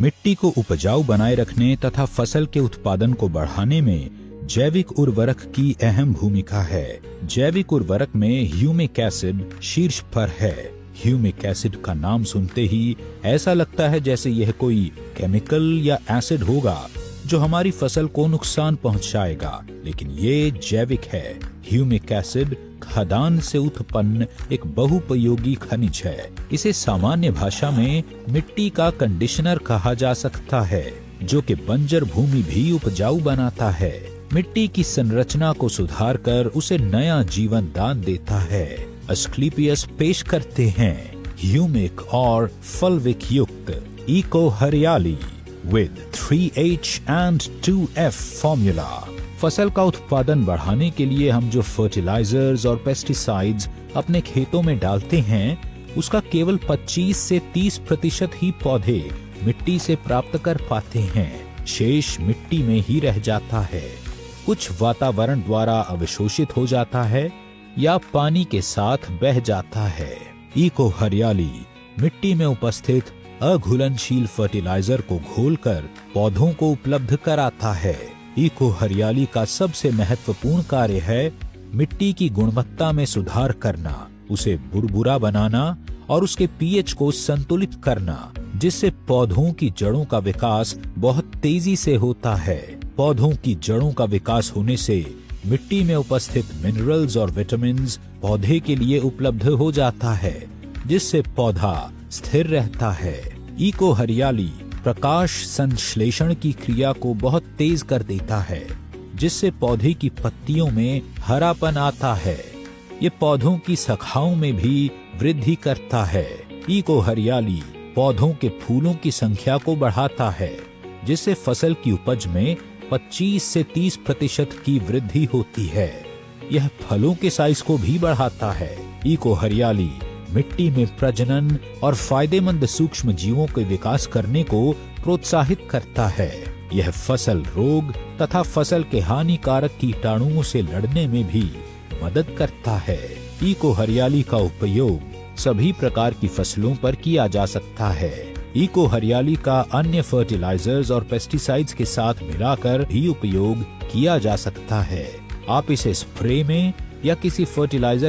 मिट्टी को उपजाऊ बनाए रखने तथा फसल के उत्पादन को बढ़ाने में जैविक उर्वरक की अहम भूमिका है। जैविक उर्वरक में ह्यूमिक एसिड शीर्ष पर है। ह्यूमिक एसिड का नाम सुनते ही ऐसा लगता है जैसे यह कोई केमिकल या एसिड होगा जो हमारी फसल को नुकसान पहुंचाएगा, लेकिन ये जैविक है। ह्यूमिक एसिड खदान से उत्पन्न एक बहुपयोगी खनिज है। इसे सामान्य भाषा में मिट्टी का कंडीशनर कहा जा सकता है, जो कि बंजर भूमि भी उपजाऊ बनाता है। मिट्टी की संरचना को सुधार कर उसे नया जीवन दान देता है। अस्क्लेपियस पेश करते हैं ह्यूमिक और फल्विक युक्त इको हरियाली with 3H and 2F formula. फसल का उत्पादन बढ़ाने के लिए हम जो फर्टिलाइजर्स और पेस्टिसाइड्स अपने खेतों में डालते हैं, उसका केवल 25 से 30% ही पौधे मिट्टी से प्राप्त कर पाते हैं। शेष मिट्टी में ही रह जाता है। कुछ वातावरण द्वारा अवशोषित हो जाता है या पानी के साथ बह जाता है। इको हरियाली मिट्टी में उपस्थित अघुलनशील फर्टिलाइजर को घोलकर पौधों को उपलब्ध कराता है। इको हरियाली का सबसे महत्वपूर्ण कार्य है मिट्टी की गुणवत्ता में सुधार करना, उसे बुरबुरा बनाना और उसके पीएच को संतुलित करना, जिससे पौधों की जड़ों का विकास बहुत तेजी से होता है। पौधों की जड़ों का विकास होने से मिट्टी में उपस्थित मिनरल्स और विटामिन्स पौधे के लिए उपलब्ध हो जाता है, जिससे पौधा स्थिर रहता है। इको हरियाली प्रकाश संश्लेषण की क्रिया को बहुत तेज कर देता है, जिससे पौधे की पत्तियों में हरापन आता है। ये पौधों की शाखाओं में भी वृद्धि करता है। इको हरियाली पौधों के फूलों की संख्या को बढ़ाता है, जिससे फसल की उपज में 25 से 30% की वृद्धि होती है। यह फलों के साइज को भी बढ़ाता है। इको हरियाली मिट्टी में प्रजनन और फायदेमंद सूक्ष्म जीवों के विकास करने को प्रोत्साहित करता है। यह फसल रोग तथा फसल के हानिकारक कीटाणुओं से लड़ने में भी मदद करता है। इको हरियाली का उपयोग सभी प्रकार की फसलों पर किया जा सकता है। इको हरियाली का अन्य फर्टिलाइजर्स और पेस्टिसाइड्स के साथ मिलाकर भी उपयोग किया जा सकता है। आप इसे स्प्रे में या किसी फर्टिलाइजर